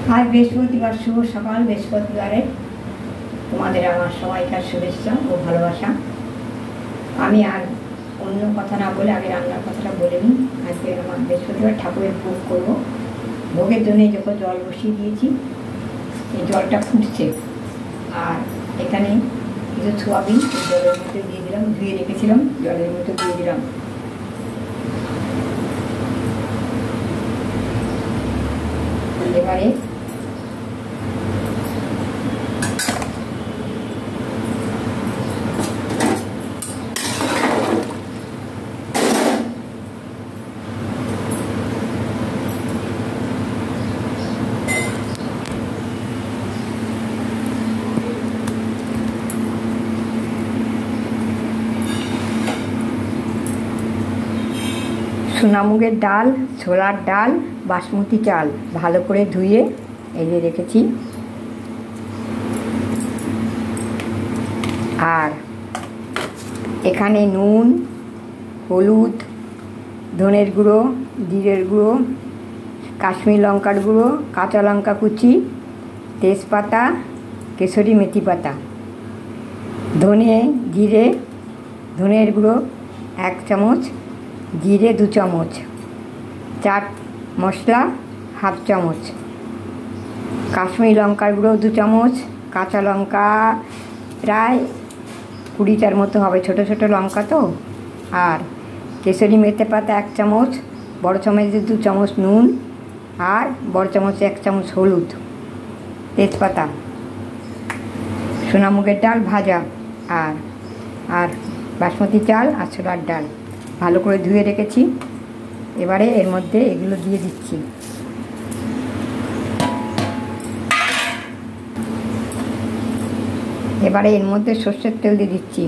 आज बृहस्पतिवार शुभ सकाल बृहस्पतिवारे तुम्हादेर आमार सबाइकार शुभेच्छा और भालोबासा। आमी आर अन्य कथा ना बोले आगे रान्नार कथाटा बोले निই। आजके आमार बृहस्पतिवार ठाकुरेर भोग करब। भोगेर जन्य देखो जल बसिए दिएछि, এই জলটা ফুটছে। আর এখানে কিছু সোয়াবিন জলের মধ্যে দিয়ে দিলাম, ধুয়ে রেখেছিলাম, জলের মধ্যে দিয়ে দিলাম। এবারে সোনামুগের ডাল, ছোলার ডাল, বাসমতি চাল ভালো করে ধুয়ে এনে রেখেছি। আর এখানে নুন, হলুদ, ধনের গুঁড়ো, জিরের গুঁড়ো, কাশ্মীর লঙ্কার গুঁড়ো, কাঁচা লঙ্কা কুচি, তেজপাতা, কেশরি মেথি পাতা, ধনে জিরে, ধনের গুঁড়ো 1 চামচ, জিরে 2 চামচ, চাট মশলা 1/2 চামচ, কাশ্মীর লঙ্কার গুঁড়ো 2 চামচ, কাঁচা লঙ্কা প্রায় 20টার মতো হবে, ছোট ছোট লঙ্কা তো। আর কেশরি মেথি পাতা 1 চামচ, বড় চামচে 2 চামচ নুন, আর বড় চামচে 1 চামচ হলুদ, তেজপাতা, সোনামুগের ডাল ভাজা, আর বাসমতি চাল আর ছোলার ডাল ভালো করে ধুয়ে রেখেছি। এবারে এর মধ্যে এগুলো দিয়ে দিচ্ছি। এবারে এর মধ্যে সর্ষের তেল দিয়ে দিচ্ছি।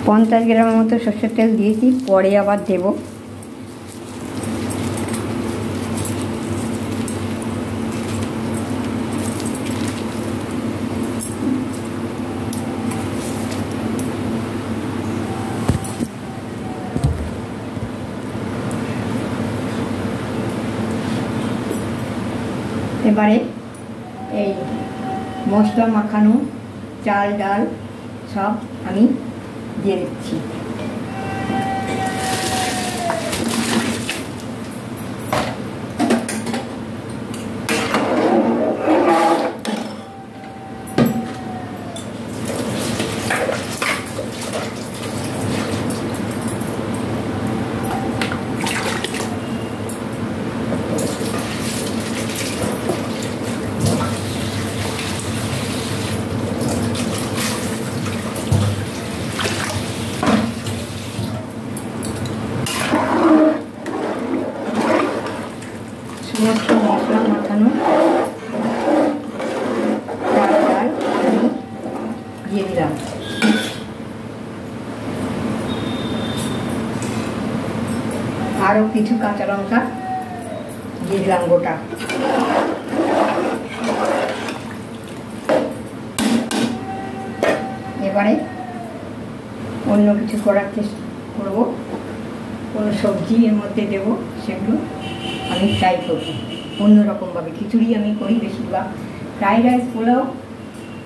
পঞ্চাশ গ্রামের মতো সর্ষের তেল দিয়েছি, পরে আবার দেবো। এবারে এই মশলা মাখানো চাল ডাল সব আমি দিয়ে দিচ্ছি। সমস্ত মশলা মাখানো চাল ডাল আমি দিয়ে দিলাম। আরও কিছু কাঁচা লঙ্কা দিয়ে দিলাম গোটা। এবারে অন্য কিছু করার চেষ্টা করবো, কোনো সবজি এর মধ্যে দেবো, সেগুলো আমি ট্রাই করবো অন্যরকমভাবে। খিচুড়ি আমি করি বেশিরভাগ, ফ্রাইড রাইস পোলাও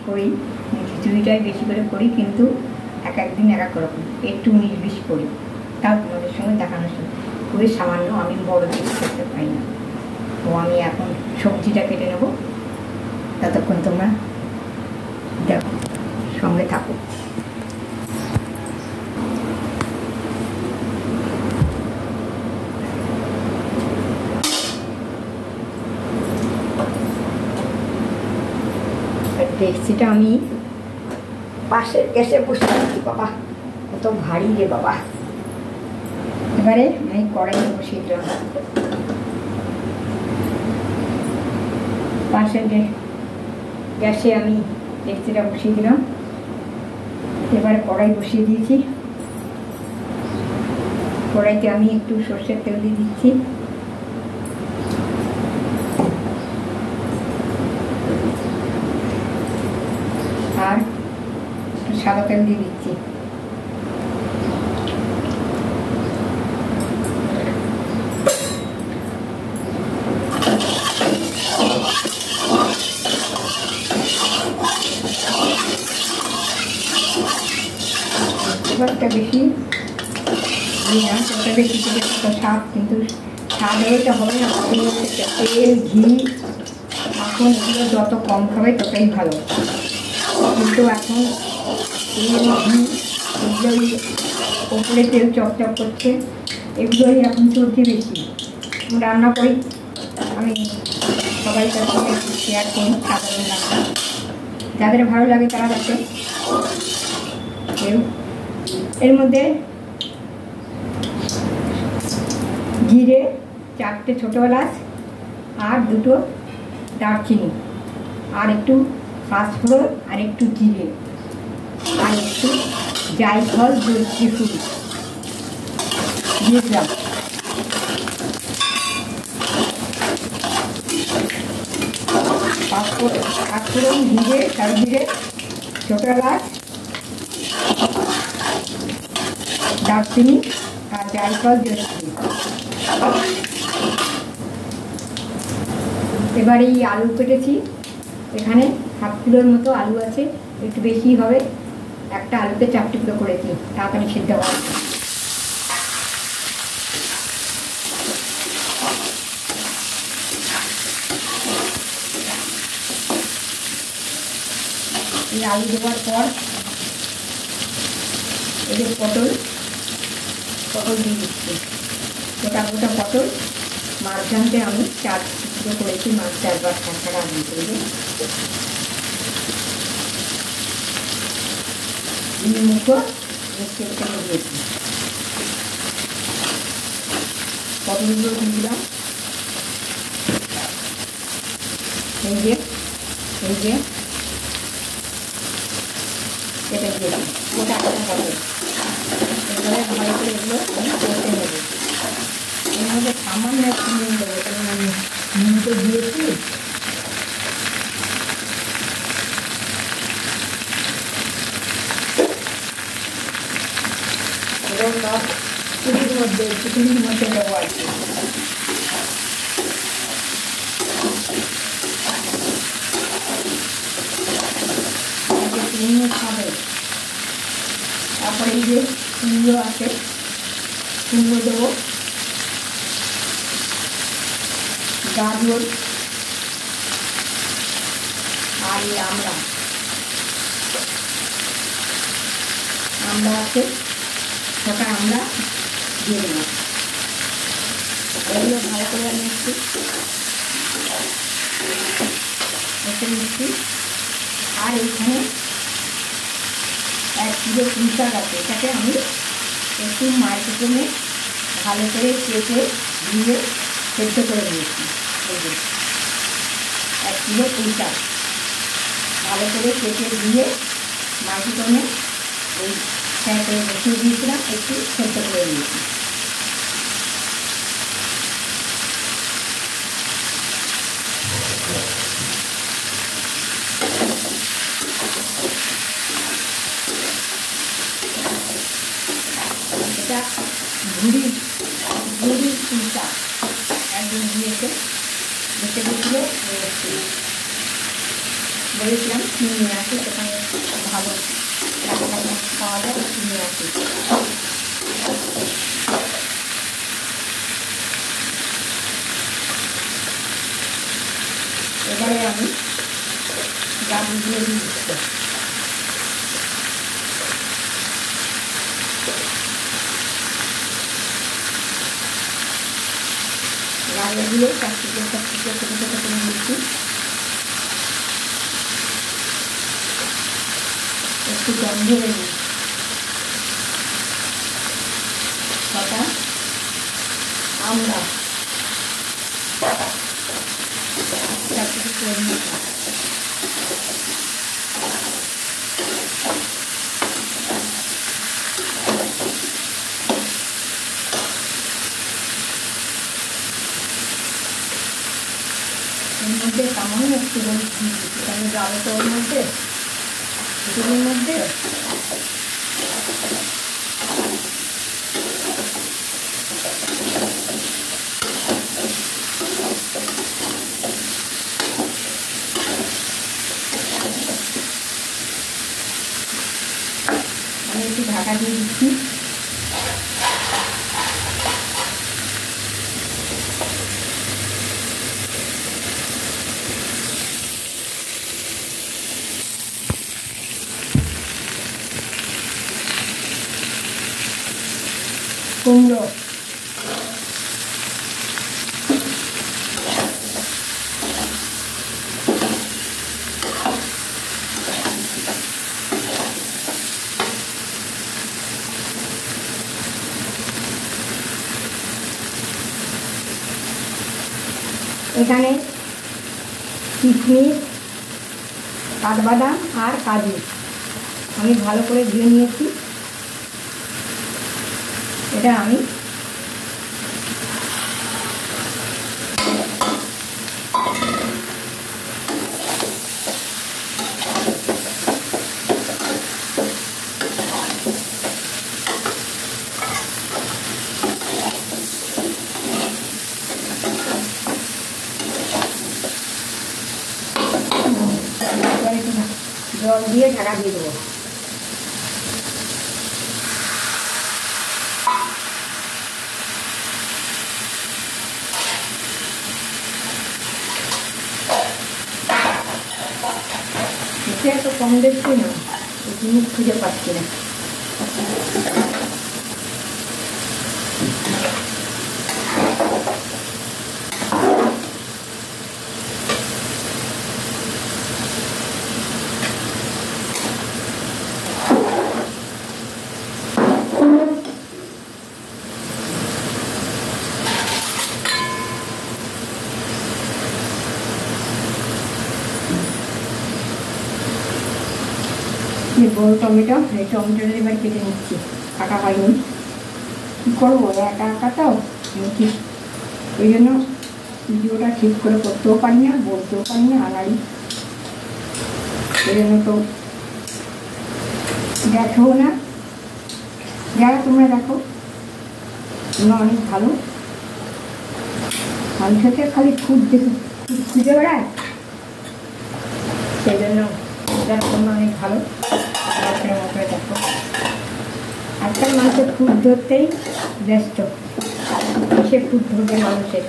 করি, খিচুড়িটাই বেশি করে করি, কিন্তু এক একদিন এক এক রকম একটু নির্বিষ করি। তাও তোমাদের সঙ্গে দেখানোর সঙ্গে খুবই সামান্য, আমি বড় জিনিস করতে পারি না। তো আমি এখন সবজিটা কেটে নেব, ততক্ষণ তোমরা দেখো, সঙ্গে থাকো। ডেকচিটা আমি পাশের গ্যাসে বসে দিচ্ছি। বাবা কত ভারী রে বাবা। এবারে আমি কড়াই বসিয়ে দিলাম, পাশের গ্যাসে আমি ডেকচিটা বসিয়ে দিলাম। এবারে কড়াই বসিয়ে দিয়েছি, কড়াইতে আমি একটু সর্ষের তেল দিয়ে দিচ্ছি। আর সাদা তেল দিয়ে দিচ্ছি। তেজপাতটা বেশি দিই না, ওটা বেশি দিলে তো স্বাদ, কিন্তু স্বাদ ওইটা হবে না। তেল, ঘি, মাখন এগুলো যত কম খাবে ততই ভালো। কিন্তু এখন তেল, ঘি এগুলোই ওপরে তেল চপচপ করছে, এগুলোই এখন চলছে বেশি। রান্না করি আমি সবাই সাথে শেয়ার করি সাধারণ রান্না, যাদের ভালো লাগে তারা যাতে কেউ। এর মধ্যে জিরে 4টে ছোটো এলাচ আর 2টো দারচিনি আর একটু পাঁচফোড়ন আর একটু জিরে আর একটু জায়ফল জয়িত্রী ফুল দিয়ে দিলাম। পাঁচফোড়ন, জিরে, কালো জিরে, ছোটো এলাচ, দারচিনি আর জায়ফল জয়িত্রী। এবার এই আলু কেটেছি, এখানে 1/2 কিলোর মতো আলু আছে, একটু বেশি হবে। একটা আলুতে 4 টুকরো করেছি, তাড়াতাড়ি সেদ্ধ হয়। এই আলু দেওয়ার পর এই যে পটল দিয়ে দিচ্ছি, গোটা গোটা পটল। মাছ জানতে আমি 4 টুকরো করেছি, মাছ 4বার ছাড়া আলু করে মুখো মিষ্টি দিয়েছি। পটলগুলো দিয়ে দিলাম। এই যে এটা দিয়ে দিলাম গোটা গোটা পটল। এবারে ভালো করে এগুলো আমি করতে নেব। এর মধ্যে সামান্য একটু নুন দেবো, কারণ আমি নুন তো দিয়েছি। এবং সব চিনির মধ্যে দেবো আর কি। চিনিও খাবে। তারপরে এই যে কুমড়ো আছে, কুমড়ো দেবো, গাজর আর এই আমড়া আছে, ছোটা আমড়া দিয়ে দেবো। এগুলো ভালো করে আমি একটু নিচ্ছি। আর এইখানে 1 কিলো পুঁই শাক আছে, এটাকে আমি একটু মাইক্রোওভেনে ভালো করে কেটে ধুয়ে সেদ্ধ করে নিয়েছি। 1 কিলো পুঁই শাক ভালো করে কেটে ধুয়ে মাইক্রোওভেনে ওই করে বসিয়ে দিয়েছিলাম, একটু সেদ্ধ করে নিয়েছি। এটা ঝুড়ির পুঁই শাক একদিন দিয়েছে, দেখে দিয়েছিল, বলেছিলাম নিয়ে আসি, সেখানে ভালো খাওয়া যায়, নিয়ে আসি। এবারে আমি গাজরগুলো দিয়ে দিচ্ছি। গাজরগুলো 4 টুকরো ছোটো ছোটো করে দিচ্ছি। একটু গন্ধ বেরিয়ে ছটা আমড়া 4 টুকরো করে নিচ্ছি। এর মধ্যে সামান্য একটু হলুদ দিয়ে দিচ্ছি, কারণ যাবে তো ওর মধ্যে খিচুড়ির মধ্যে। আমি একটু ঢাকা দিয়ে দিচ্ছি। কুমড়ো এখানে কিশমিশ, কাঠবাদাম আর কাজু আমি ভালো করে ধুয়ে নিয়েছি। এটা আমি জল দিয়ে ঢাকা দিয়ে দেবো। এত কম দেখছি না, জিনিস খুঁজে পাচ্ছি না। বড় টমেটো, এই টমেটোটা এবার কেটে নিচ্ছি, কাটা হয়নি। কী করবো একা একা তো, ঠিক ওই জন্য ভিডিওটা ঠিক করে করতেও পারি না, বলতেও পারি না, আনাড়ি। ওই জন্য তো দেখো না, যারা তোমরা দেখো তোমরা অনেক ভালো। মানুষকে খালি খুঁজ দেখে খুঁজে বেড়ায়, সেই জন্য তোমরা অনেক ভালো। দেখো আজকাল মানুষের খুঁজ ধরতেই ব্যস্ত, সে খুঁজ ধরবে মানুষের।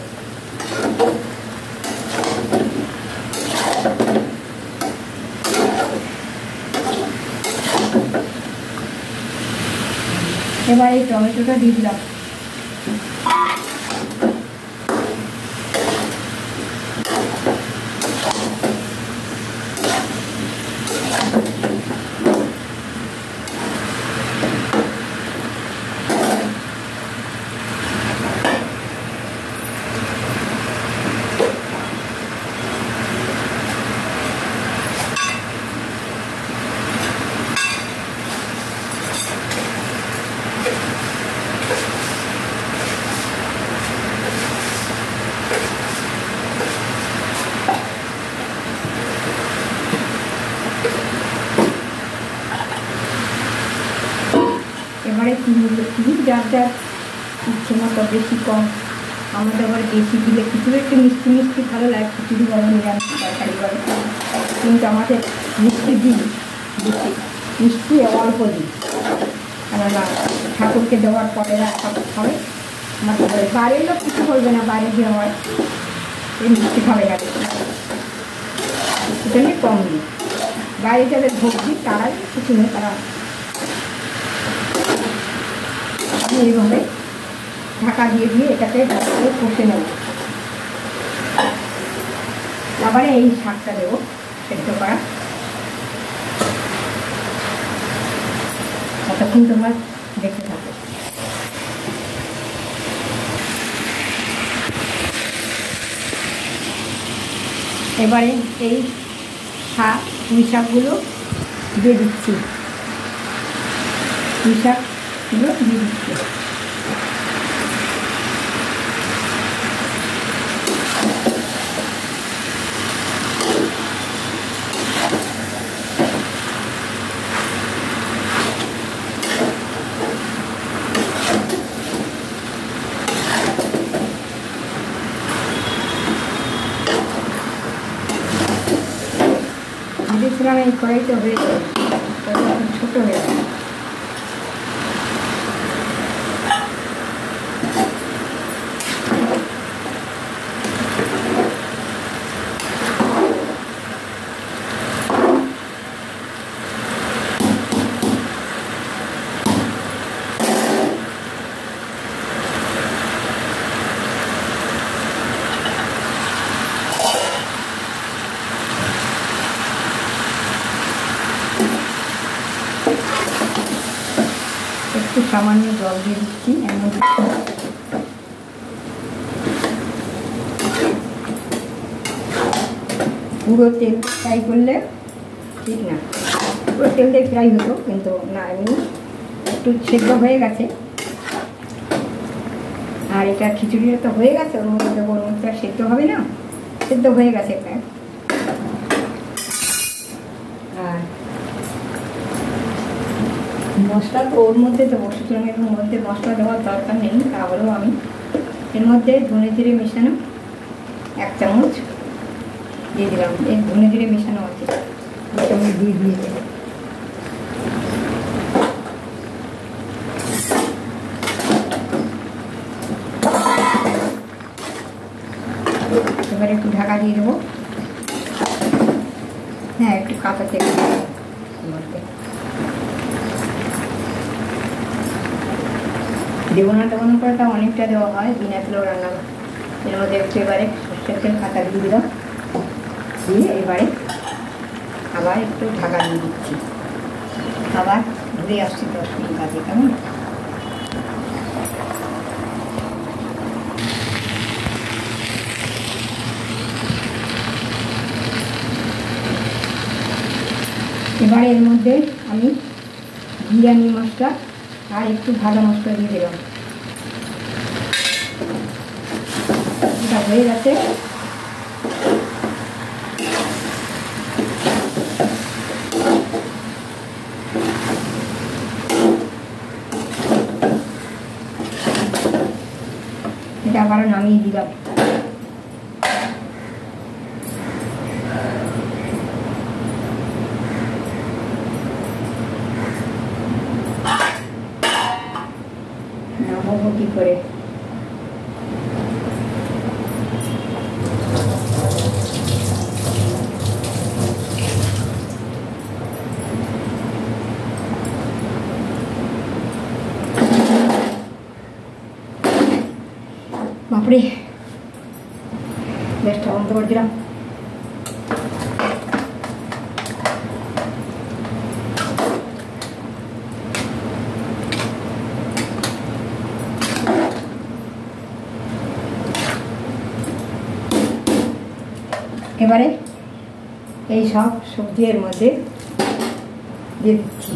এবার এই টমেটোটা দিয়ে দিলাম। এবারে চিনি যার যার ইচ্ছে মতো, বেশি কম। আমাদের আবার বেশি দিলে কিছু একটু মিষ্টি মিষ্টি ভালো লাগে, খিচুড়ি বলো নিরামিষ তরকারি বলো, কিন্তু আমাদের মিষ্টি দিই বেশি, মিষ্টি অল্প দিই, কেননা ঠাকুরকে দেওয়ার পরে ঠাকুর খাবে। আমাদের বাইরের লোক কিছু করবে না, বাইরে যে হয় এই মিষ্টি খাবে না, এটা নিয়ে কম দিই। বাইরে যাদের ভোগ দিই তারাই কিছু নেই, তারা এইভাবে ঢাকা দিয়ে দিয়ে এটাকে কষে নেব। আবার এই শাকটা দেবো সেদ্ধ করা, ততক্ষণ তোমরা দেখতে থাকো। এবারে এই পুঁই শাকগুলো দিয়ে দিচ্ছি, পুঁই শাকগুলো দিয়ে দিচ্ছি। ভেবেছিলাম এই কড়াইতে হয়ে যাবে, ছোটো হয়ে যাবে, একটু সামান্য জল দিয়ে দিচ্ছি এর মধ্যে। পুরো তেল ফ্রাই করলে ঠিক না, পুরো তেল দিয়ে ফ্রাই হতো, কিন্তু না, এমনি একটু সেদ্ধ হয়ে গেছে। আর এটা খিচুড়িটা তো হয়ে গেছে, ওর মধ্যে দেবো, ওর মধ্যে সেদ্ধ হবে না, সেদ্ধ হয়ে গেছে এটা। আর মশলা তো ওর মধ্যে দেবো, সুতরাং এর মধ্যে মশলা দেওয়ার দরকার নেই। তাহলেও আমি এর মধ্যে ধনে জিরে মেশানো 1 চামচ দিয়ে দিলাম। এই ধনে জিরে মেশানো আছে, আমি দিয়ে দিয়েছি। এবারে একটু ঢাকা দিয়ে দেবো। হ্যাঁ, একটু কাঁচা তেল দেবো না, দেবো করে তা অনেকটা দেওয়া হয়, বিনা তেলেও রান্না। এর মধ্যে একটু এবারে সর্ষের তেল কাঁচা দিয়ে দিলাম, দিয়ে এবারে আবার একটু ঢাকা দিয়ে দিচ্ছি। আবার ঘুরে আসছি 10 মিনিট আগে, কেমন? এবারে এর মধ্যে আমি বিরিয়ানি মশলা আর একটু ভাজা মশলা দিয়ে দিলাম। এটা হয়ে গেছে। এটা আবার নামিয়ে দিলাম। নামাবো কি করে? বাপরে, গ্যাসটা বন্ধ করে দিলাম। এবারে এই সব সবজি এর মধ্যে দিয়ে দিচ্ছি।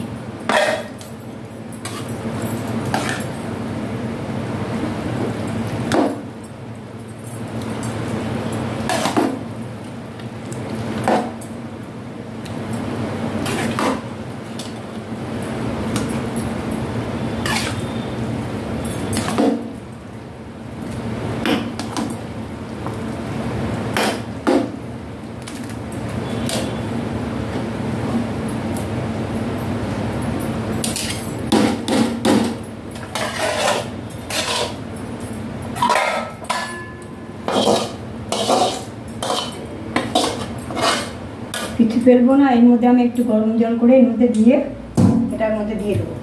কিছু ফেলবো না, এর মধ্যে আমি একটু গরম জল করে এর মধ্যে দিয়ে এটার মধ্যে দিয়ে দেবো।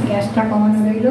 গ্যাসটা কমানো রইল।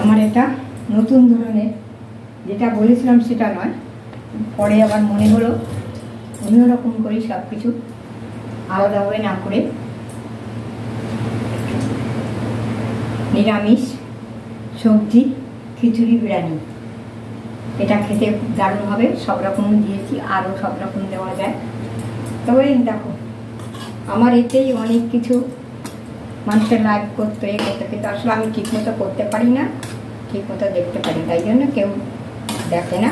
আমার এটা নতুন ধরনের, যেটা বলেছিলাম সেটা নয়, পরে আবার মনে হলো অন্যরকম করি, সব কিছু আলাদাভাবে না করে নিরামিষ সবজি খিচুড়ি বিরিয়ানি, এটা খেতে খুব দারুণ হবে। সব রকম দিয়েছি, আরও সব রকম দেওয়া যায়। তবে দেখো আমার এতেই অনেক কিছু মানুষের লাইভ করতে কিন্তু আসলে আমি ঠিকমতো করতে পারি না, ঠিকমতো দেখতে পারি, তাই জন্য কেউ দেখে না।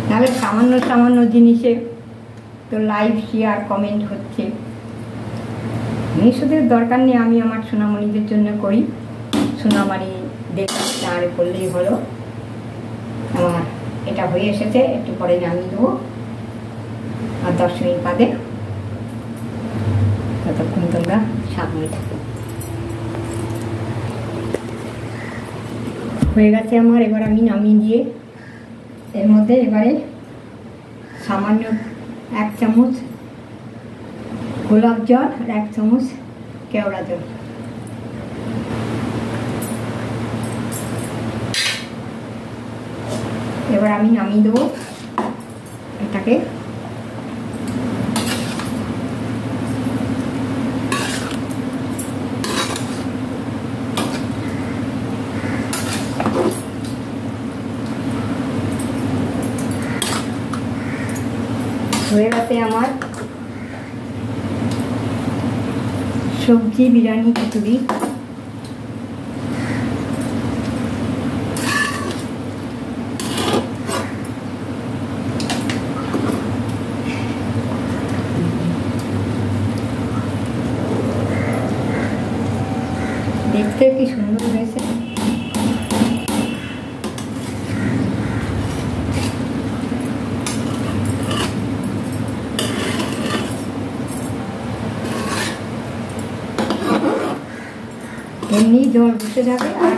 নাহলে সামান্য সামান্য জিনিসে তো লাইভ শেয়ার কমেন্ট হচ্ছে। মেয়েদের দরকার নেই, আমি আমার সোনামণিদের জন্য করি। সোনামণি দেখে আর করলেই হলো। আমার এটা হয়ে এসেছে, একটু পরে নামিয়ে দেবো আর 10 মিনিট বাদে। ততক্ষণ তোমরা সামনে থাকো। হয়ে গেছে আমার, এবার আমি নামিয়ে দিয়ে এর মধ্যে এবারে সামান্য 1 চামচ গোলাপ জল আর 1 চামচ কেওড়া জল। এবার আমি নামিয়ে দেবো এটাকে। হয়ে গেছে আমার সবজি বিরিয়ানি খিচুড়ি। দেখতে কি সুন্দর হয়েছে। এমনি জল বসে যাবে আর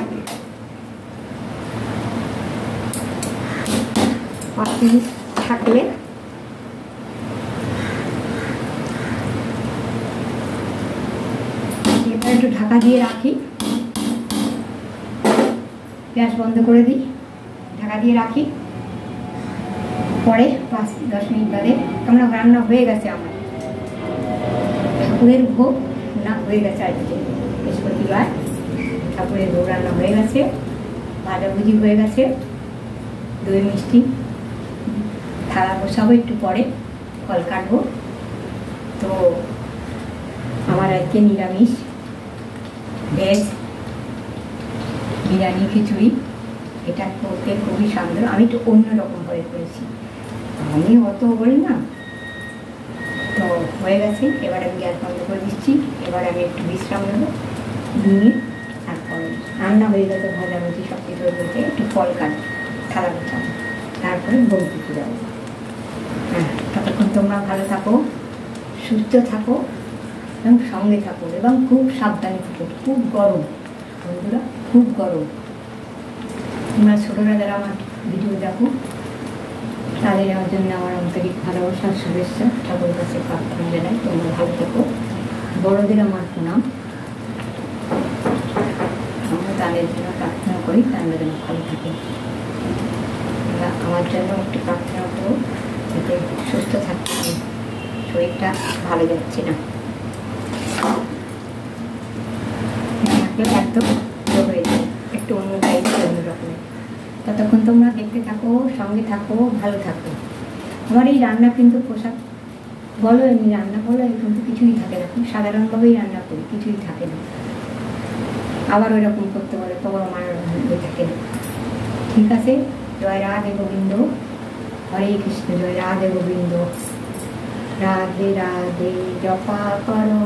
5 মিনিট থাকলে এবার একটু ঢাকা দিয়ে রাখি, গ্যাস বন্ধ করে দিই, ঢাকা দিয়ে রাখি। পরে 5-10 মিনিট বাদে কেমন রান্না হয়ে গেছে আমার। ঠাকুরের ভোগ না হয়ে গেছে আজকে বৃহস্পতিবার, ঠাকুরের ভোগ রান্না হয়ে গেছে, ভাজাভুজি হয়ে গেছে, দই মিষ্টি থালা বসাবো, একটু পরে ফল কাটবো। তো আমার আজকে নিরামিষ ভেজ বিরিয়ানি খিচুড়ি, এটা করতে খুবই সুন্দর। আমি একটু অন্যরকমভাবে করেছি, আমি অত বলি না। তো হয়ে গেছে, এবার আমি গ্যাস বন্ধ করে দিচ্ছি। এবার আমি একটু বিশ্রাম নেবো, নিয়ে তারপরে রান্না হয়ে গেছে, ভাজাভুজি সব কিছু হয়ে গেছে, একটু ফল কাটবো, থালা গোছাবো, তারপরে বৌদিতে যাবো। হ্যাঁ, ততক্ষণ তোমরা ভালো থাকো, সুস্থ থাকো এবং সঙ্গে থাকো, এবং খুব সাবধানে থাকো। খুব গরম বন্ধুরা, খুব গরম। তোমরা ছোটোরা যারা আমার ভিডিও দেখো তাদের আমার জন্য আমার আন্তরিক ভালোবাসা, শুভেচ্ছা, ঠাকুরের কাছে প্রার্থনা জানাই তোমরা ভালো থেকো। বড়দের আমার প্রণাম, আমরা তাদের জন্য প্রার্থনা করি, তারা যেন ভালো থাকে। আমার জন্য একটু প্রার্থনা করো যাতে সুস্থ থাকতে হবে, শরীরটা ভালো যাচ্ছে না, একদম হয়ে যায়, একটু অন্য টাইপের, অন্য রকমের। ততক্ষণ তোমরা দেখতে থাকো, সঙ্গে থাকো, ভালো থাকো। আমার এই রান্না কিন্তু পোশাক বলো, এমনি রান্না বলো, কিন্তু কিছুই থাকে না, খুব সাধারণভাবেই রান্না করি, কিছুই থাকে না। আবার ওই রকম করতে বলে তবু আমার হয়ে থাকে না। ঠিক আছে, জয় রাধে গোবিন্দ, হরে কৃষ্ণ, জয় রাধে গোবিন্দ, রাধে রাধে, জপা করো